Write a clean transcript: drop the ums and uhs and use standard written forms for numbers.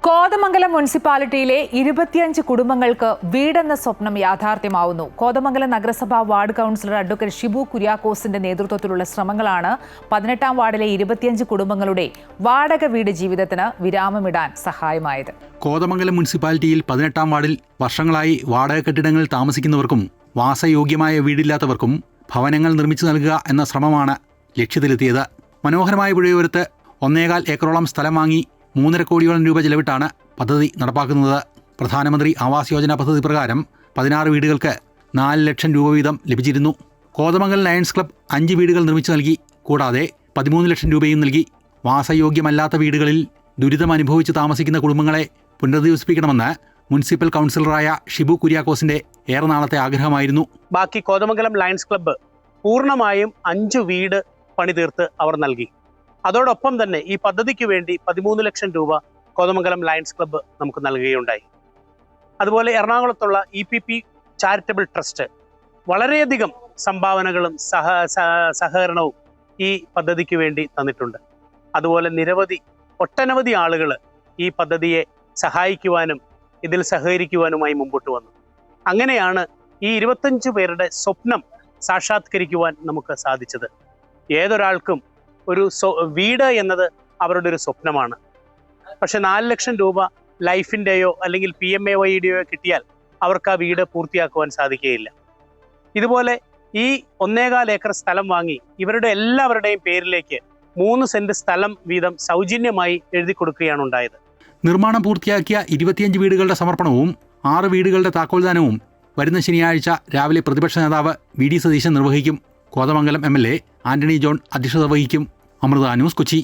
കോതമംഗലം മുനിസിപ്പാലിറ്റിയിലെ 25 കുടുംബങ്ങൾക്ക് വീടെന്ന സ്വപ്നം യാഥാർത്ഥ്യമാവുന്നു. കോതമംഗലം നഗരസഭാ വാർഡ് കൗൺസിലർ അഡ്വക്കേറ്റ് ഷിബു കുര്യാക്കോസിന്റെ നേതൃത്വത്തിലുള്ള ശ്രമങ്ങളാണ് 18-ാം വാർഡിലെ 25 കുടുംബങ്ങളുടെ വാടക വീട് ജീവിതത്തിന് വിരാമമിടാൻ സഹായമായത്. കോതമംഗലം മുനിസിപ്പാലിറ്റിയിൽ 18-ാം വാർഡിൽ വർഷങ്ങളായി വാടക കെട്ടിടങ്ങളിൽ താമസിക്കുന്നവർക്കും വാസയോഗ്യമായ വീടില്ലാത്തവർക്കും ഭവനങ്ങൾ നിർമ്മിച്ചു നൽകുക എന്ന ശ്രമമാണ് ലക്ഷ്യത്തിലെത്തിയത്. മനോഹരമായ പുഴയോരത്ത് 1.25 ഏക്കറോളം സ്ഥലം വാങ്ങി 3.5 കോടിയോളം രൂപ ചെലവിട്ടാണ് പദ്ധതി നടപ്പാക്കുന്നത്. പ്രധാനമന്ത്രി ആവാസ് യോജന പദ്ധതി പ്രകാരം 16 വീടുകൾക്ക് 4 ലക്ഷം രൂപ വീതം ലഭിച്ചിരുന്നു. കോതമംഗലം ലയൺസ് ക്ലബ്ബ് 5 വീടുകൾ നിർമ്മിച്ചു നൽകി. കൂടാതെ 13 ലക്ഷം രൂപയും നൽകി. വാസയോഗ്യമല്ലാത്ത വീടുകളിൽ ദുരിതം അനുഭവിച്ച് താമസിക്കുന്ന കുടുംബങ്ങളെ പുനരധിവസിപ്പിക്കണമെന്ന് മുനിസിപ്പൽ കൗൺസിലറായ ഷിബു കുര്യാക്കോസിന്റെ ഏറെ നാളത്തെ ആഗ്രഹമായിരുന്നു. ബാക്കി കോതമംഗലം ലയൺസ് ക്ലബ്ബ് പൂർണ്ണമായും 5 വീട് പണിതീർത്ത് അവർ നൽകി. അതോടൊപ്പം തന്നെ ഈ പദ്ധതിക്ക് വേണ്ടി 13 ലക്ഷം രൂപ കോതമംഗലം ലയൺസ് ക്ലബ്ബ് നമുക്ക് നൽകുകയുണ്ടായി. അതുപോലെ എറണാകുളത്തുള്ള EPP ചാരിറ്റബിൾ ട്രസ്റ്റ് വളരെയധികം സംഭാവനകളും സഹകരണവും ഈ പദ്ധതിക്ക് വേണ്ടി തന്നിട്ടുണ്ട്. അതുപോലെ ഒട്ടനവധി ആളുകൾ ഈ പദ്ധതിയെ സഹായിക്കുവാനും ഇതിൽ സഹകരിക്കുവാനുമായി മുമ്പോട്ട് വന്നു. അങ്ങനെയാണ് ഈ 25 പേരുടെ സ്വപ്നം സാക്ഷാത്കരിക്കുവാൻ നമുക്ക് സാധിച്ചത്. ഏതൊരാൾക്കും ഒരു വീട് എന്നത് അവരുടെ ഒരു സ്വപ്നമാണ്. പക്ഷെ 4 ലക്ഷം രൂപ ലൈഫിൻ്റെയോ അല്ലെങ്കിൽ PMAYയുടെയോ കിട്ടിയാൽ അവർക്ക് ആ വീട് പൂർത്തിയാക്കുവാൻ സാധിക്കുകയില്ല. ഇതുപോലെ ഈ 1.25 ഏക്കർ സ്ഥലം വാങ്ങി ഇവരുടെ എല്ലാവരുടെയും പേരിലേക്ക് 3 സെന്റ് സ്ഥലം വീതം സൗജന്യമായി എഴുതി കൊടുക്കുകയാണ് ഉണ്ടായത്. നിർമ്മാണം പൂർത്തിയാക്കിയ 25 വീടുകളുടെ സമർപ്പണവും 6 വീടുകളുടെ താക്കോൽദാനവും വരുന്ന ശനിയാഴ്ച രാവിലെ പ്രതിപക്ഷ നേതാവ് VD സതീശൻ നിർവഹിക്കും. കോതമംഗലം MLA ആന്റണി ജോൺ അധ്യക്ഷത വഹിക്കും. അമൃത ന്യൂസ്, കൊച്ചി.